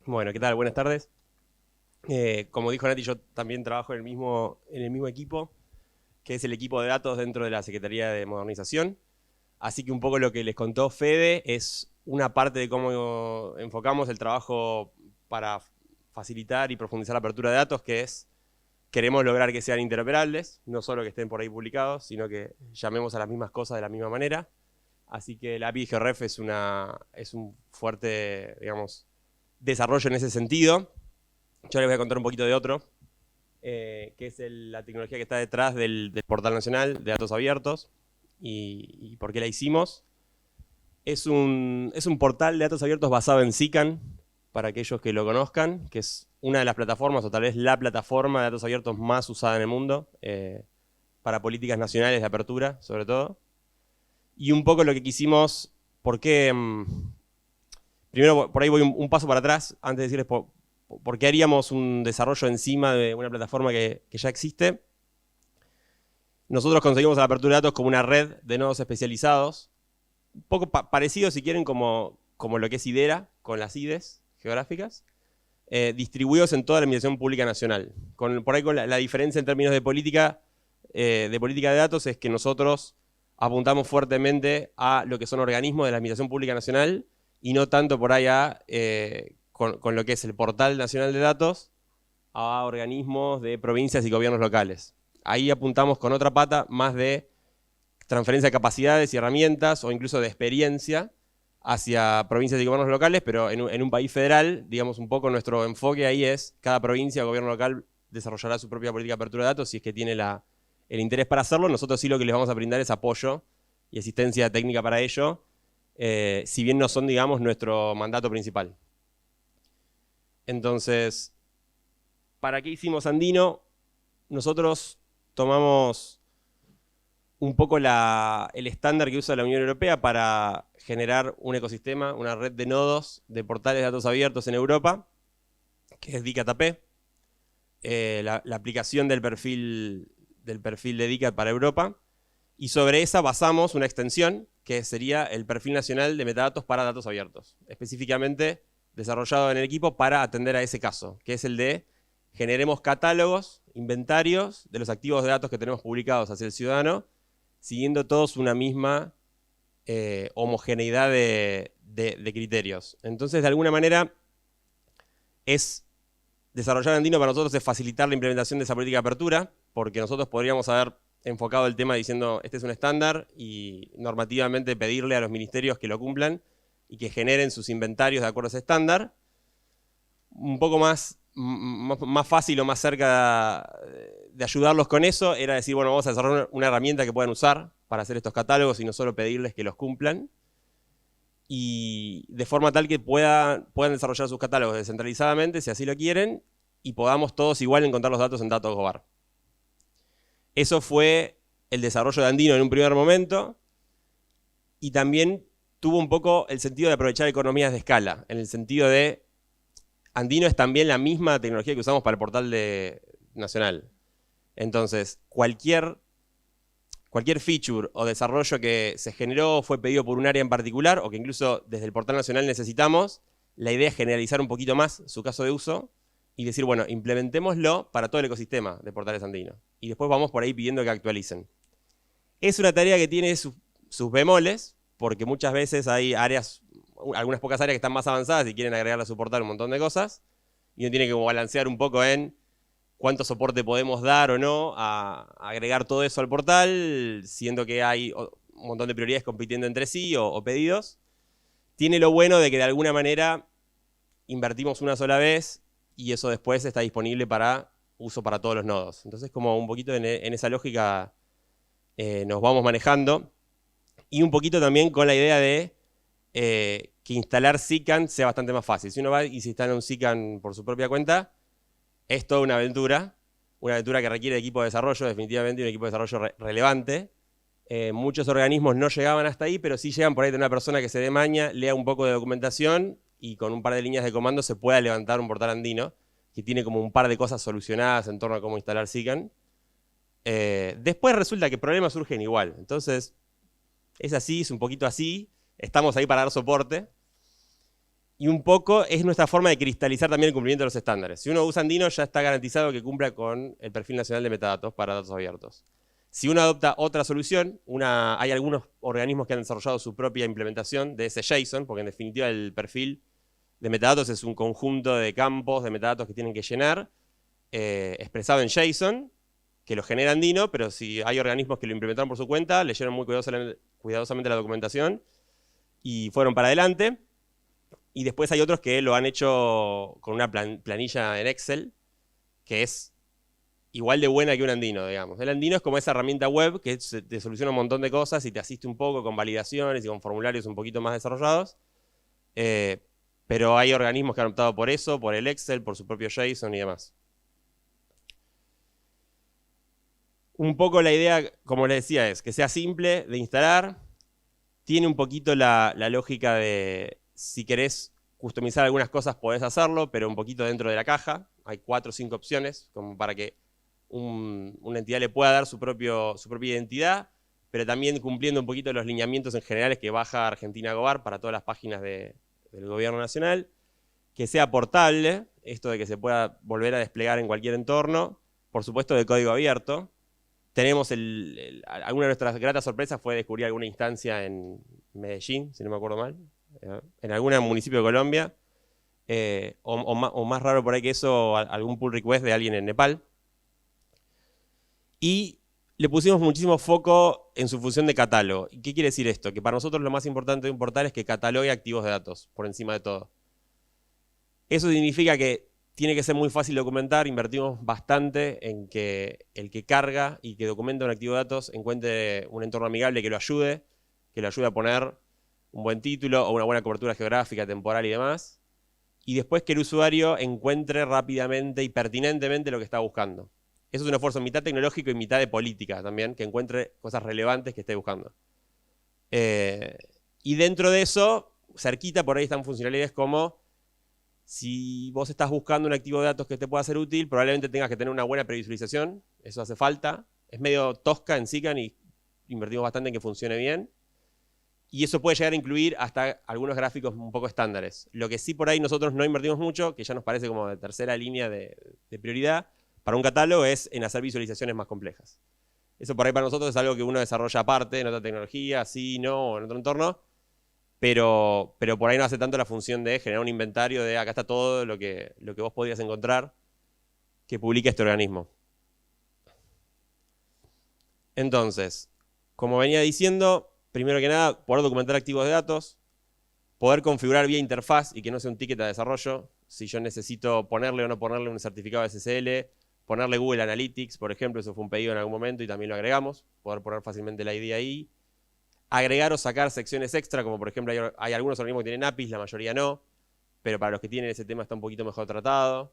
Bueno, ¿qué tal? Buenas tardes. Como dijo Nati, yo también trabajo en el mismo equipo, que es el equipo de datos dentro de la Secretaría de Modernización. Así que un poco lo que les contó Fede es una parte de cómo enfocamos el trabajo para facilitar y profundizar la apertura de datos, que es, queremos lograr que sean interoperables, no solo que estén por ahí publicados, sino que llamemos a las mismas cosas de la misma manera. Así que la API GREF es un fuerte, digamos, desarrollo en ese sentido. Yo les voy a contar un poquito de otro, que es la tecnología que está detrás del Portal Nacional de Datos Abiertos y por qué la hicimos. Es un portal de datos abiertos basado en SICAN, para aquellos que lo conozcan, que es una de las plataformas, o tal vez la plataforma de datos abiertos más usada en el mundo, para políticas nacionales de apertura, sobre todo. Y un poco lo que quisimos, ¿por qué? Primero, por ahí voy un paso para atrás, antes de decirles por qué haríamos un desarrollo encima de una plataforma que ya existe. Nosotros conseguimos la apertura de datos como una red de nodos especializados, un poco parecido, si quieren, como lo que es IDERA, con las IDES geográficas, distribuidos en toda la administración pública nacional. Por ahí con la diferencia en términos de política de datos es que nosotros apuntamos fuertemente a lo que son organismos de la administración pública nacional y no tanto por ahí con lo que es el Portal Nacional de Datos a organismos de provincias y gobiernos locales. Ahí apuntamos con otra pata más de transferencia de capacidades y herramientas o incluso de experiencia hacia provincias y gobiernos locales, pero en un país federal, digamos un poco nuestro enfoque ahí es cada provincia o gobierno local desarrollará su propia política de apertura de datos si es que tiene el interés para hacerlo. Nosotros sí lo que les vamos a brindar es apoyo y asistencia técnica para ello, si bien no son, digamos, nuestro mandato principal. Entonces, ¿para qué hicimos Andino? Nosotros tomamos un poco el estándar que usa la Unión Europea para generar un ecosistema, una red de nodos de portales de datos abiertos en Europa, que es DICAT-AP, la aplicación del perfil de DICAT para Europa, y sobre esa basamos una extensión que sería el perfil nacional de metadatos para datos abiertos, específicamente desarrollado en el equipo para atender a ese caso, que es el de generemos catálogos, inventarios de los activos de datos que tenemos publicados hacia el ciudadano, siguiendo todos una misma homogeneidad de criterios. Entonces, de alguna manera, desarrollar Andino para nosotros es facilitar la implementación de esa política de apertura, porque nosotros podríamos haber enfocado el tema diciendo este es un estándar y normativamente pedirle a los ministerios que lo cumplan y que generen sus inventarios de acuerdo a ese estándar. Un poco más fácil o más cerca de ayudarlos con eso era decir, bueno, vamos a desarrollar una herramienta que puedan usar para hacer estos catálogos y no solo pedirles que los cumplan, y de forma tal que puedan desarrollar sus catálogos descentralizadamente, si así lo quieren, y podamos todos igual encontrar los datos en Datos Gobar. Eso fue el desarrollo de Andino en un primer momento, y también tuvo un poco el sentido de aprovechar economías de escala, en el sentido de Andino es también la misma tecnología que usamos para el portal nacional. Entonces, cualquier feature o desarrollo que se generó fue pedido por un área en particular o que incluso desde el portal nacional necesitamos, la idea es generalizar un poquito más su caso de uso y decir, bueno, implementémoslo para todo el ecosistema de portales Andino. Y después vamos por ahí pidiendo que actualicen. Es una tarea que tiene sus bemoles, porque muchas veces hay algunas pocas áreas que están más avanzadas y quieren agregarle a su portal un montón de cosas, y uno tiene que balancear un poco en cuánto soporte podemos dar o no a agregar todo eso al portal, siendo que hay un montón de prioridades compitiendo entre sí o pedidos. Tiene lo bueno de que de alguna manera invertimos una sola vez y eso después está disponible para uso para todos los nodos. Entonces, como un poquito en esa lógica nos vamos manejando, y un poquito también con la idea de que instalar SICAN sea bastante más fácil. Si uno va y se instala un SICAN por su propia cuenta, es toda una aventura que requiere de equipo de desarrollo, definitivamente un equipo de desarrollo relevante. Muchos organismos no llegaban hasta ahí, pero sí llegan por ahí de una persona que se dé maña, lea un poco de documentación y con un par de líneas de comando se pueda levantar un portal andino que tiene como un par de cosas solucionadas en torno a cómo instalar SICAN. Después resulta que problemas surgen igual. Entonces, es así, es un poquito así. Estamos ahí para dar soporte. Y un poco es nuestra forma de cristalizar también el cumplimiento de los estándares. Si uno usa Andino, ya está garantizado que cumpla con el perfil nacional de metadatos para datos abiertos. Si uno adopta otra solución, hay algunos organismos que han desarrollado su propia implementación de ese JSON, porque en definitiva el perfil de metadatos es un conjunto de campos de metadatos que tienen que llenar, expresado en JSON, que lo genera Andino, pero si hay organismos que lo implementaron por su cuenta, leyeron muy cuidadosamente la documentación y fueron para adelante. Y después hay otros que lo han hecho con una planilla en Excel, que es igual de buena que un Andino, digamos. El Andino es como esa herramienta web que te soluciona un montón de cosas y te asiste un poco con validaciones y con formularios un poquito más desarrollados. Pero hay organismos que han optado por eso, por el Excel, por su propio JSON y demás. Un poco la idea, como les decía, es que sea simple de instalar. Tiene un poquito la lógica de, si querés customizar algunas cosas podés hacerlo, pero un poquito dentro de la caja. Hay 4 o 5 opciones, como para que una entidad le pueda dar su propia identidad, pero también cumpliendo un poquito los lineamientos en generales que baja Argentina Gobar para todas las páginas del gobierno nacional. Que sea portable, esto de que se pueda volver a desplegar en cualquier entorno. Por supuesto, de código abierto. Tenemos alguna de nuestras gratas sorpresas fue descubrir alguna instancia en Medellín, si no me acuerdo mal, en algún municipio de Colombia, o más raro por ahí que eso, algún pull request de alguien en Nepal. Y le pusimos muchísimo foco en su función de catálogo. ¿Qué quiere decir esto? Que para nosotros lo más importante de un portal es que catalogue activos de datos, por encima de todo. Eso significa que tiene que ser muy fácil documentar, invertimos bastante en que el que carga y que documenta un activo de datos encuentre un entorno amigable que lo ayude a poner un buen título o una buena cobertura geográfica, temporal y demás. Y después que el usuario encuentre rápidamente y pertinentemente lo que está buscando. Eso es un esfuerzo mitad tecnológico y mitad de política también, que encuentre cosas relevantes que esté buscando. Y dentro de eso, cerquita por ahí están funcionalidades como si vos estás buscando un activo de datos que te pueda ser útil, probablemente tengas que tener una buena previsualización, eso hace falta. Es medio tosca en Sican y invertimos bastante en que funcione bien. Y eso puede llegar a incluir hasta algunos gráficos un poco estándares. Lo que sí por ahí nosotros no invertimos mucho, que ya nos parece como de tercera línea de prioridad, para un catálogo es en hacer visualizaciones más complejas. Eso por ahí para nosotros es algo que uno desarrolla aparte, en otra tecnología, sí, no, o en otro entorno. Pero por ahí no hace tanto la función de generar un inventario de acá está todo lo que vos podrías encontrar que publica este organismo. Entonces, como venía diciendo, primero que nada, poder documentar activos de datos, poder configurar vía interfaz y que no sea un ticket de desarrollo. Si yo necesito ponerle o no ponerle un certificado de SSL, ponerle Google Analytics, por ejemplo, eso fue un pedido en algún momento y también lo agregamos, poder poner fácilmente la ID ahí. Agregar o sacar secciones extra, como por ejemplo hay algunos organismos que tienen APIs, la mayoría no, pero para los que tienen ese tema está un poquito mejor tratado.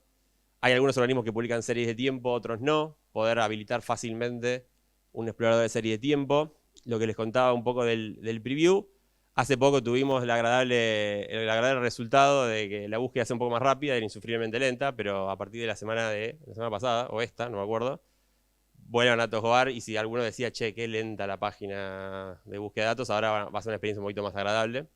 Hay algunos organismos que publican series de tiempo, otros no. Poder habilitar fácilmente un explorador de serie de tiempo. Lo que les contaba un poco del preview. Hace poco tuvimos el agradable resultado de que la búsqueda sea un poco más rápida y insufriblemente lenta, pero a partir de la semana pasada, o esta, no me acuerdo, vuelvan a Tosgobar y si alguno decía, che, qué lenta la página de búsqueda de datos, ahora va a ser una experiencia un poquito más agradable.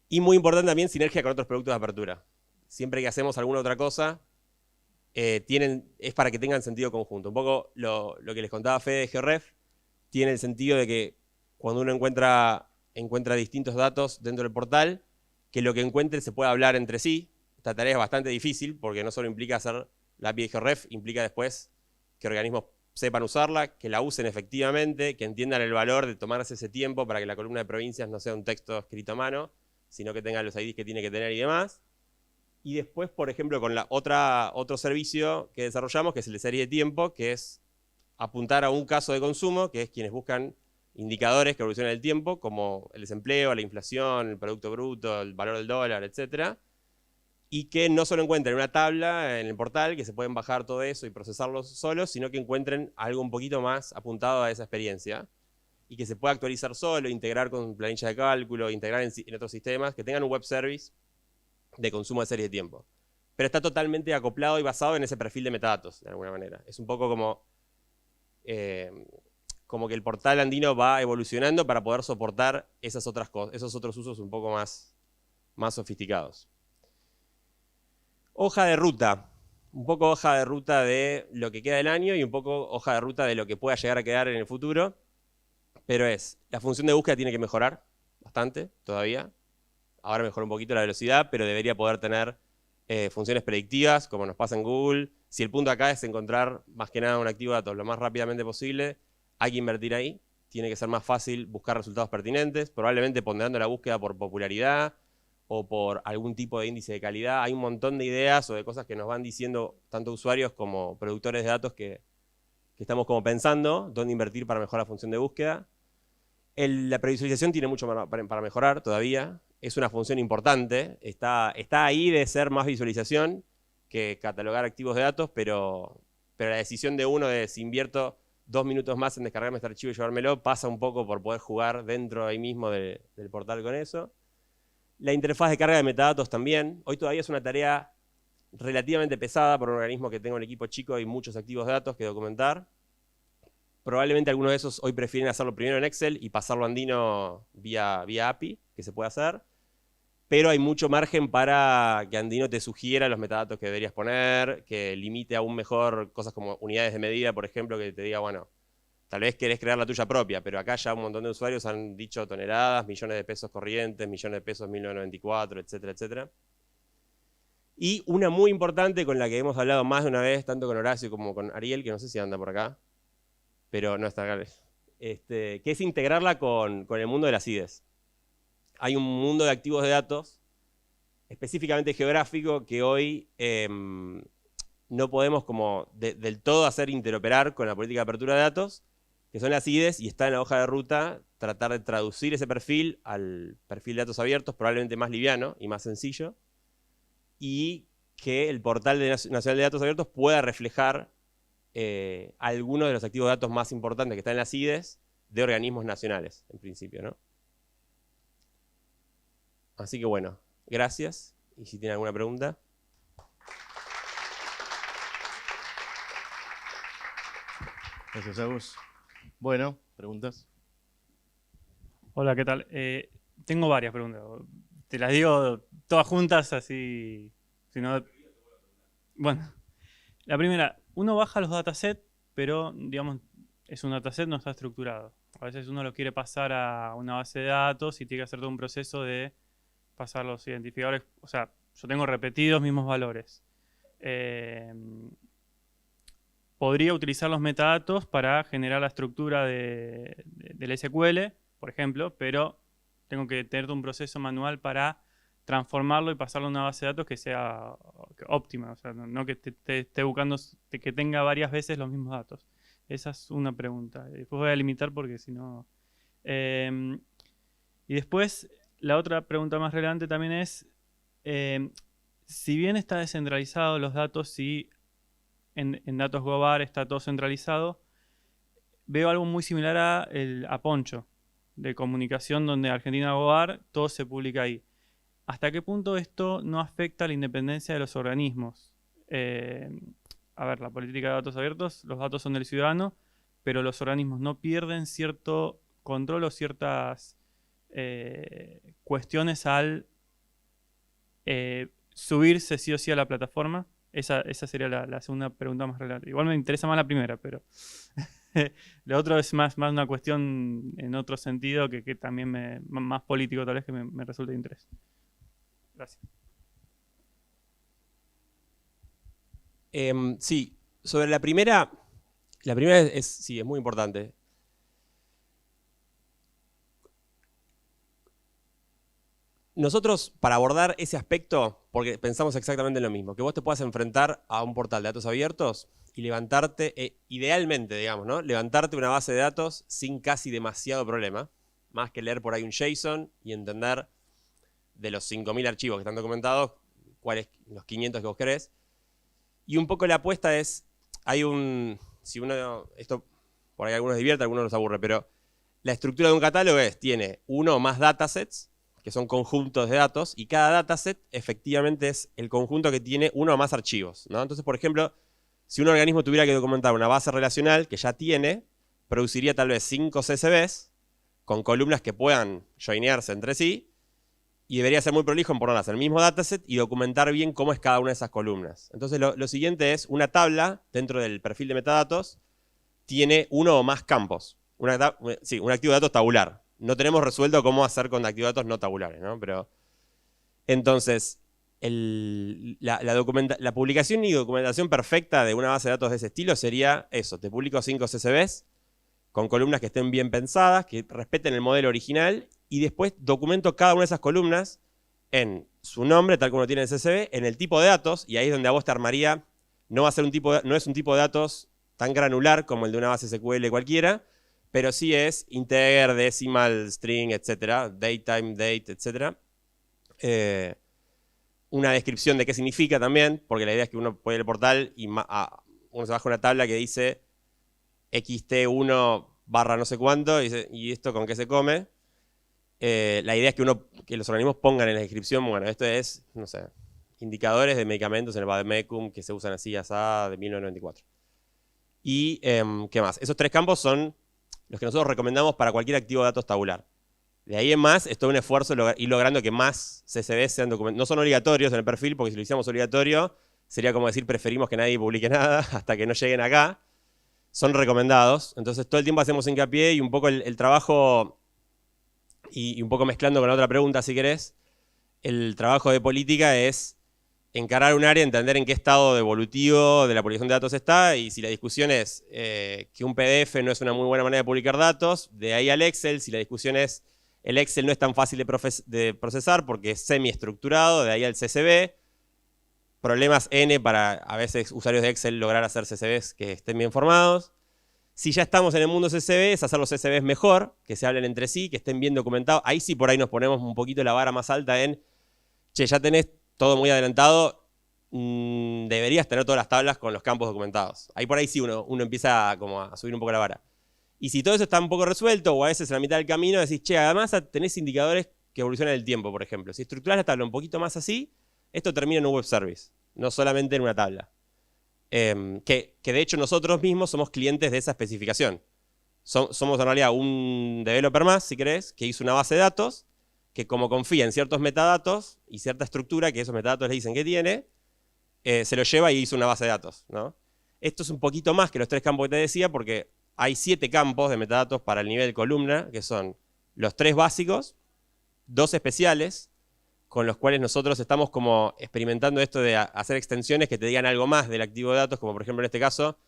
Y muy importante también, sinergia con otros productos de apertura. Siempre que hacemos alguna otra cosa, es para que tengan sentido conjunto. Un poco lo que les contaba Fede de GeoRef, tiene el sentido de que cuando uno encuentra distintos datos dentro del portal, que lo que encuentre se pueda hablar entre sí. Esta tarea es bastante difícil, porque no solo implica hacer la API de GeoRef, implica después que organismos sepan usarla, que la usen efectivamente, que entiendan el valor de tomarse ese tiempo para que la columna de provincias no sea un texto escrito a mano, sino que tenga los IDs que tiene que tener y demás. Y después, por ejemplo, con otro servicio que desarrollamos, que es el de serie de tiempo, que es apuntar a un caso de consumo, que es quienes buscan indicadores que evolucionan el tiempo, como el desempleo, la inflación, el producto bruto, el valor del dólar, etcétera, y que no solo encuentren una tabla en el portal, que se pueden bajar todo eso y procesarlo solos, sino que encuentren algo un poquito más apuntado a esa experiencia y que se pueda actualizar solo, integrar con planilla de cálculo, integrar en otros sistemas, que tengan un web service de consumo de serie de tiempo. Pero está totalmente acoplado y basado en ese perfil de metadatos, de alguna manera. Es un poco como que el portal andino va evolucionando para poder soportar esas otras cosas, esos otros usos un poco más más sofisticados. Hoja de ruta. Un poco hoja de ruta de lo que queda del año y un poco hoja de ruta de lo que pueda llegar a quedar en el futuro. Pero la función de búsqueda tiene que mejorar bastante todavía. Ahora mejora un poquito la velocidad, pero debería poder tener funciones predictivas, como nos pasa en Google. Si el punto acá es encontrar más que nada un activo de datos lo más rápidamente posible, hay que invertir ahí. Tiene que ser más fácil buscar resultados pertinentes, probablemente ponderando la búsqueda por popularidad o por algún tipo de índice de calidad. Hay un montón de ideas o de cosas que nos van diciendo tanto usuarios como productores de datos que estamos como pensando dónde invertir para mejorar la función de búsqueda. La previsualización tiene mucho para mejorar todavía. Es una función importante. Está ahí de ser más visualización que catalogar activos de datos, pero la decisión de uno de si invierto 2 minutos más en descargarme este archivo y llevármelo pasa un poco por poder jugar dentro ahí mismo del portal con eso. La interfaz de carga de metadatos también. Hoy todavía es una tarea relativamente pesada por un organismo que tenga un equipo chico y muchos activos de datos que documentar. Probablemente algunos de esos hoy prefieren hacerlo primero en Excel y pasarlo a Andino vía API, que se puede hacer. Pero hay mucho margen para que Andino te sugiera los metadatos que deberías poner, que limite aún mejor cosas como unidades de medida, por ejemplo, que te diga, bueno, tal vez querés crear la tuya propia, pero acá ya un montón de usuarios han dicho toneladas, millones de pesos corrientes, millones de pesos 1994, etcétera, etcétera. Y una muy importante con la que hemos hablado más de una vez, tanto con Horacio como con Ariel, que no sé si anda por acá, pero no está acá, que es integrarla con el mundo de las IDES. Hay un mundo de activos de datos, específicamente geográfico, que hoy no podemos como del todo hacer interoperar con la política de apertura de datos, que son las IDES, y está en la hoja de ruta tratar de traducir ese perfil al perfil de datos abiertos, probablemente más liviano y más sencillo, y que el portal nacional de datos abiertos pueda reflejar algunos de los activos de datos más importantes que están en las IDES de organismos nacionales, en principio, ¿no? Así que bueno, gracias. Y si tienen alguna pregunta. Gracias, Agus. Bueno, ¿preguntas? Hola, ¿qué tal? Tengo varias preguntas. Te las digo todas juntas, así... Si no... Bueno, la primera, uno baja los datasets, pero, digamos, es un dataset, no está estructurado. A veces uno lo quiere pasar a una base de datos y tiene que hacer todo un proceso de pasar los identificadores. O sea, yo tengo repetidos mismos valores. Podría utilizar los metadatos para generar la estructura del SQL, por ejemplo, pero tengo que tener un proceso manual para transformarlo y pasarlo a una base de datos que sea óptima, o sea, no que te esté buscando que tenga varias veces los mismos datos. Esa es una pregunta. Después voy a limitar porque si no... y después, la otra pregunta más relevante también es, si bien está descentralizado los datos, si en datos Gobar está todo centralizado, veo algo muy similar a Poncho, de comunicación, donde Argentina Gobar, todo se publica ahí. ¿Hasta qué punto esto no afecta la independencia de los organismos? A ver, la política de datos abiertos, los datos son del ciudadano, pero los organismos no pierden cierto control o ciertas cuestiones al subirse sí o sí a la plataforma. Esa sería la segunda pregunta más relevante. Igual me interesa más la primera, pero lo otro es más una cuestión en otro sentido que también más político tal vez que me resulta de interés. Gracias. Sí, sobre la primera sí, es muy importante. Nosotros, para abordar ese aspecto, porque pensamos exactamente en lo mismo, que vos te puedas enfrentar a un portal de datos abiertos y levantarte, idealmente, digamos, ¿no? Levantarte una base de datos sin casi demasiado problema, más que leer por ahí un JSON y entender de los 5.000 archivos que están documentados, cuáles los 500 que vos querés. Y un poco la apuesta es, si uno, esto por ahí algunos divierte, algunos los aburre, pero la estructura de un catálogo tiene uno o más datasets, que son conjuntos de datos, y cada dataset efectivamente es el conjunto que tiene uno o más archivos, ¿no? Entonces, por ejemplo, si un organismo tuviera que documentar una base relacional que ya tiene, produciría tal vez 5 CSVs con columnas que puedan joinearse entre sí, y debería ser muy prolijo en ponerlas en el mismo dataset y documentar bien cómo es cada una de esas columnas. Entonces lo siguiente es una tabla dentro del perfil de metadatos, tiene uno o más campos. Un activo de datos tabular. No tenemos resuelto cómo hacer con activos de datos no tabulares, ¿no? Pero, entonces, la publicación y documentación perfecta de una base de datos de ese estilo sería eso. Te publico 5 CSVs con columnas que estén bien pensadas, que respeten el modelo original, y después documento cada una de esas columnas en su nombre, tal como lo tiene el CSV, en el tipo de datos, y ahí es donde a vos te armaría, no es un tipo de datos tan granular como el de una base SQL cualquiera, pero sí es integer, decimal, string, etcétera, datetime, date, etcétera. Una descripción de qué significa también, porque la idea es que uno puede ir al portal y uno se baja una tabla que dice xt1 barra no sé cuánto, y esto con qué se come. La idea es que los organismos pongan en la descripción, bueno, esto es, no sé, indicadores de medicamentos en el Vademecum que se usan así, asá, de 1994. Y, ¿qué más? Esos 3 campos son los que nosotros recomendamos para cualquier activo de datos tabular. De ahí en más, es todo un esfuerzo ir logrando que más CSVs sean documentados. No son obligatorios en el perfil, porque si lo hiciéramos obligatorio, sería como decir, preferimos que nadie publique nada hasta que no lleguen acá. Son recomendados. Entonces, todo el tiempo hacemos hincapié y un poco el trabajo, y un poco mezclando con la otra pregunta, si querés, el trabajo de política es encarar un área, entender en qué estado evolutivo de la publicación de datos está, y si la discusión es que un PDF no es una muy buena manera de publicar datos, de ahí al Excel. Si la discusión es el Excel no es tan fácil de procesar porque es semiestructurado, de ahí al CSV. Problemas N para a veces usuarios de Excel lograr hacer CSVs que estén bien formados. Si ya estamos en el mundo CSV, es hacer los CSVs mejor, que se hablen entre sí, que estén bien documentados. Ahí sí por ahí nos ponemos un poquito la vara más alta en, che, ya tenés todo muy adelantado, deberías tener todas las tablas con los campos documentados. Ahí por ahí sí uno empieza como a subir un poco la vara. Y si todo eso está un poco resuelto, o a veces en la mitad del camino, decís, che, además tenés indicadores que evolucionan en el tiempo, por ejemplo. Si estructurás la tabla un poquito más así, esto termina en un web service, no solamente en una tabla. Que de hecho nosotros mismos somos clientes de esa especificación. Somos en realidad un developer más, si querés, que hizo una base de datos, que como confía en ciertos metadatos y cierta estructura que esos metadatos le dicen que tiene, se lo lleva y hizo una base de datos, ¿no? Esto es un poquito más que los 3 campos que te decía, porque hay 7 campos de metadatos para el nivel columna, que son los 3 básicos, 2 especiales, con los cuales nosotros estamos como experimentando esto de hacer extensiones que te digan algo más del activo de datos, como por ejemplo en este caso,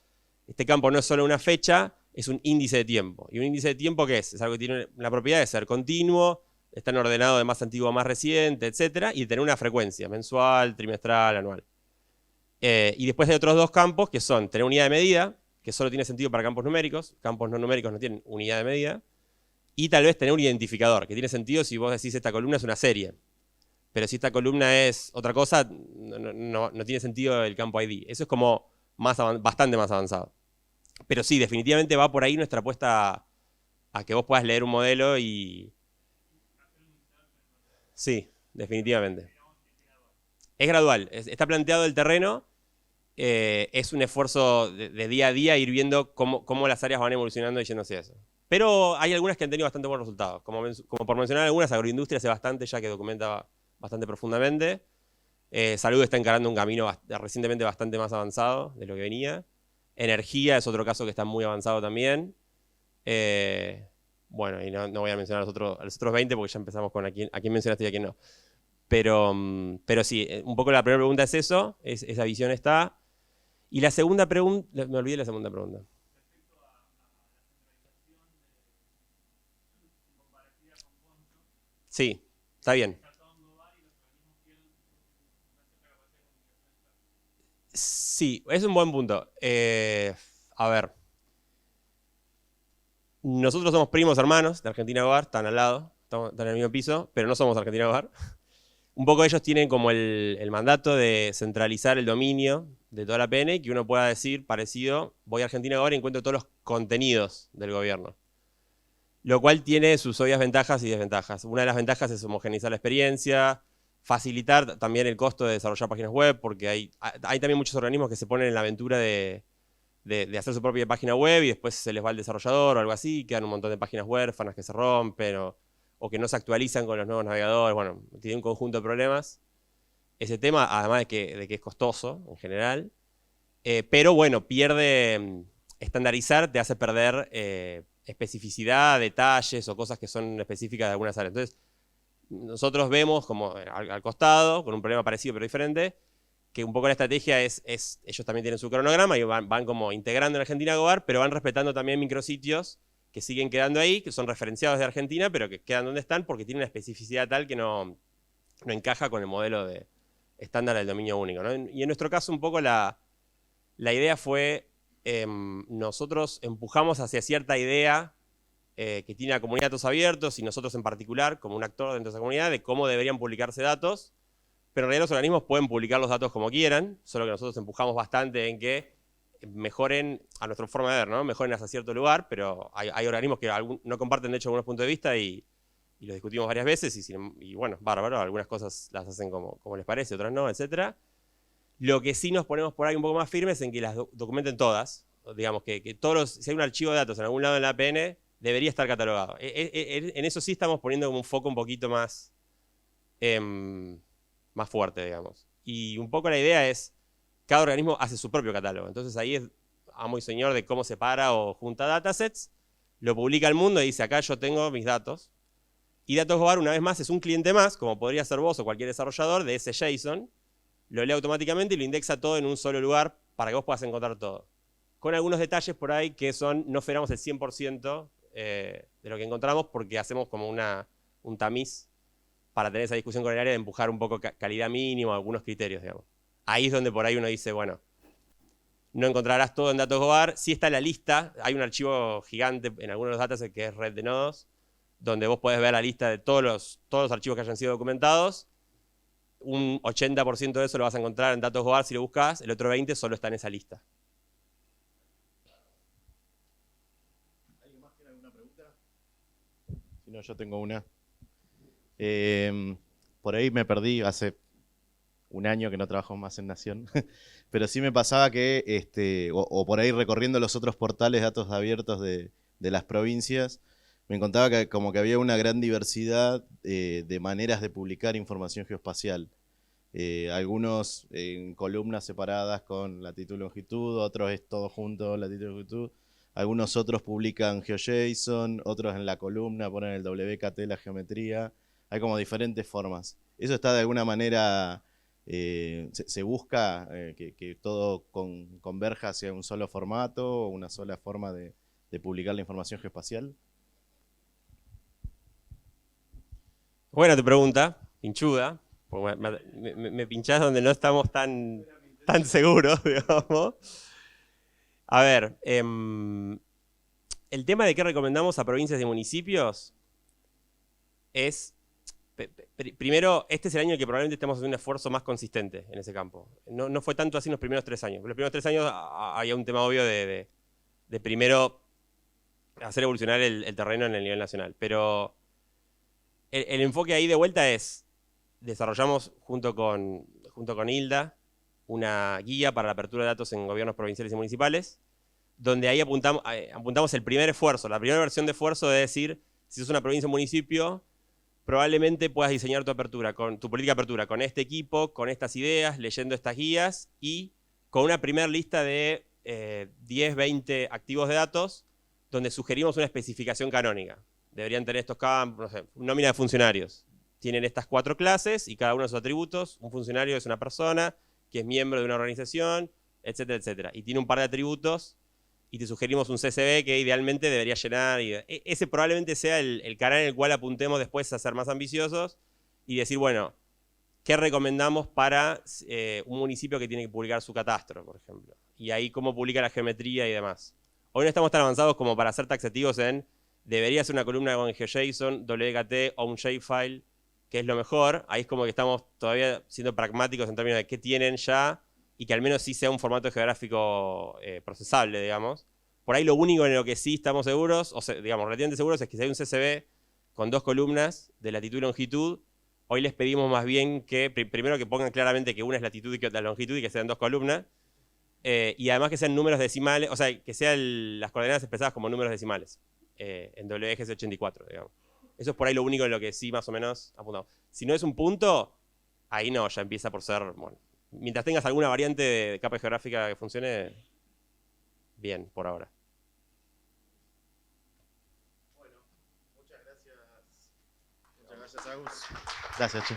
este campo no es solo una fecha, es un índice de tiempo. ¿Y un índice de tiempo qué es? Es algo que tiene la propiedad de ser continuo, estar ordenado de más antiguo a más reciente, etcétera, y de tener una frecuencia mensual, trimestral, anual. Y después hay otros 2 campos que son tener unidad de medida, que solo tiene sentido para campos numéricos no numéricos no tienen unidad de medida, y tal vez tener un identificador, que tiene sentido si vos decís esta columna es una serie. Pero si esta columna es otra cosa, no tiene sentido el campo ID. Eso es como bastante más avanzado. Pero sí, definitivamente va por ahí nuestra apuesta a que vos puedas leer un modelo y... Sí, definitivamente. Es gradual, está planteado el terreno, es un esfuerzo de día a día ir viendo cómo las áreas van evolucionando y yéndose a eso. Pero hay algunas que han tenido bastante buenos resultados. Como por mencionar algunas, Agroindustria hace bastante ya que documenta bastante profundamente. Salud está encarando un camino recientemente bastante más avanzado de lo que venía. Energía es otro caso que está muy avanzado también. Bueno, y no voy a mencionar a los otros 20 porque ya empezamos con a quién mencionaste y a quién no. Pero sí, un poco la primera pregunta es eso, esa visión está. Y la segunda pregunta, me olvidé la segunda pregunta. Sí, está bien. Sí, es un buen punto. A ver. Nosotros somos primos hermanos de Argentina Hogar, están al lado, están en el mismo piso, pero no somos Argentina Hogar. Un poco ellos tienen como el mandato de centralizar el dominio de toda la PN, que uno pueda decir parecido, voy a Argentina Hogar y encuentro todos los contenidos del gobierno. Lo cual tiene sus obvias ventajas y desventajas. Una de las ventajas es homogeneizar la experiencia, facilitar también el costo de desarrollar páginas web, porque hay también muchos organismos que se ponen en la aventura de hacer su propia página web y después se les va al desarrollador o algo así, quedan un montón de páginas huérfanas que se rompen, o que no se actualizan con los nuevos navegadores. Bueno, tiene un conjunto de problemas. Ese tema, además de que es costoso en general. Pero bueno, pierde, estandarizar te hace perder especificidad, detalles o cosas que son específicas de algunas áreas. Entonces, nosotros vemos como al costado, con un problema parecido pero diferente, que un poco la estrategia es ellos también tienen su cronograma y van como integrando en Argentina Gobar, pero van respetando también micrositios que siguen quedando ahí, que son referenciados de Argentina, pero que quedan donde están porque tienen una especificidad tal que no encaja con el modelo de estándar del dominio único, ¿no? Y en nuestro caso un poco la idea fue, nosotros empujamos hacia cierta idea que tiene la comunidad de datos abiertos y nosotros en particular, como un actor dentro de esa comunidad, de cómo deberían publicarse datos, pero en realidad los organismos pueden publicar los datos como quieran, solo que nosotros empujamos bastante en que mejoren, a nuestra forma de ver, ¿no? Mejoren hasta cierto lugar, pero hay organismos que no comparten de hecho algunos puntos de vista y los discutimos varias veces y bueno, bárbaro, algunas cosas las hacen como les parece, otras no, etc. Lo que sí nos ponemos por ahí un poco más firmes en que las documenten todas, digamos que si hay un archivo de datos en algún lado en la APN, debería estar catalogado. En eso sí estamos poniendo como un foco un poquito más, más fuerte, digamos. Y un poco la idea es, cada organismo hace su propio catálogo. Entonces ahí es amo y señor de cómo separa o junta datasets, lo publica al mundo y dice, acá yo tengo mis datos. Y Datos Gobar, una vez más, es un cliente más, como podría ser vos o cualquier desarrollador, de ese JSON, lo lee automáticamente y lo indexa todo en un solo lugar para que vos puedas encontrar todo. Con algunos detalles por ahí que no esperamos el 100% de lo que encontramos porque hacemos como un tamiz para tener esa discusión con el área de empujar un poco calidad mínima, algunos criterios, digamos. Ahí es donde por ahí uno dice, bueno, no encontrarás todo en Datos Gobar. Sí está la lista, hay un archivo gigante en algunos de los datasets que es red de nodos, donde vos podés ver la lista de todos los archivos que hayan sido documentados. Un 80% de eso lo vas a encontrar en Datos Gobar si lo buscas, el otro 20% solo está en esa lista. ¿Alguien más tiene alguna pregunta? Si no, yo tengo una. Por ahí me perdí hace un año que no trabajo más en Nación, pero sí me pasaba que, o por ahí recorriendo los otros portales de datos abiertos de las provincias, me encontraba que como que había una gran diversidad de maneras de publicar información geoespacial. Algunos en columnas separadas con latitud y longitud, otros es todo junto, latitud y longitud. Algunos otros publican GeoJSON, otros en la columna ponen el WKT, la geometría. Hay como diferentes formas. ¿Eso está de alguna manera, se busca que todo converja hacia un solo formato o una sola forma de publicar la información geoespacial? Buena tu pregunta, pinchuda. Me pinchás donde no estamos tan seguros, digamos. A ver, el tema de qué recomendamos a provincias y municipios es, primero, este es el año en el que probablemente estemos haciendo un esfuerzo más consistente en ese campo. No fue tanto así en los primeros 3 años. En los primeros 3 años había un tema obvio de primero hacer evolucionar el terreno en el nivel nacional. Pero el enfoque ahí de vuelta es, desarrollamos junto con Hilda una guía para la apertura de datos en gobiernos provinciales y municipales, donde ahí apuntamos el primer esfuerzo, la primera versión de esfuerzo de decir, si sos una provincia o municipio, probablemente puedas diseñar tu política de apertura con este equipo, con estas ideas, leyendo estas guías y con una primera lista de 10, 20 activos de datos, donde sugerimos una especificación canónica. Deberían tener estos campos, no sé, nómina de funcionarios. Tienen estas 4 clases y cada uno de sus atributos. Un funcionario es una persona que es miembro de una organización, etcétera, etcétera. Y tiene un par de atributos y te sugerimos un CSV que idealmente debería llenar. Ese probablemente sea el canal en el cual apuntemos después a ser más ambiciosos y decir, bueno, ¿qué recomendamos para un municipio que tiene que publicar su catastro, por ejemplo? Y ahí cómo publica la geometría y demás. Hoy no estamos tan avanzados como para ser taxativos en debería ser una columna con GeoJSON, WKT o un shapefile, que es lo mejor. Ahí es como que estamos todavía siendo pragmáticos en términos de qué tienen ya y que al menos sí sea un formato geográfico procesable, digamos. Por ahí lo único en lo que sí estamos seguros, o sea, digamos, relativamente seguros, es que si hay un CSV con 2 columnas de latitud y longitud, hoy les pedimos más bien que, primero que pongan claramente que una es latitud y que otra es longitud y que sean 2 columnas, y además que sean números decimales, o sea, que sean las coordenadas expresadas como números decimales, en WGS84, digamos. Eso es por ahí lo único en lo que sí más o menos apuntamos. Si no es un punto, ahí no, ya empieza por ser, bueno, mientras tengas alguna variante de capa geográfica que funcione, bien, por ahora. Muchas gracias, Agus. Gracias, che.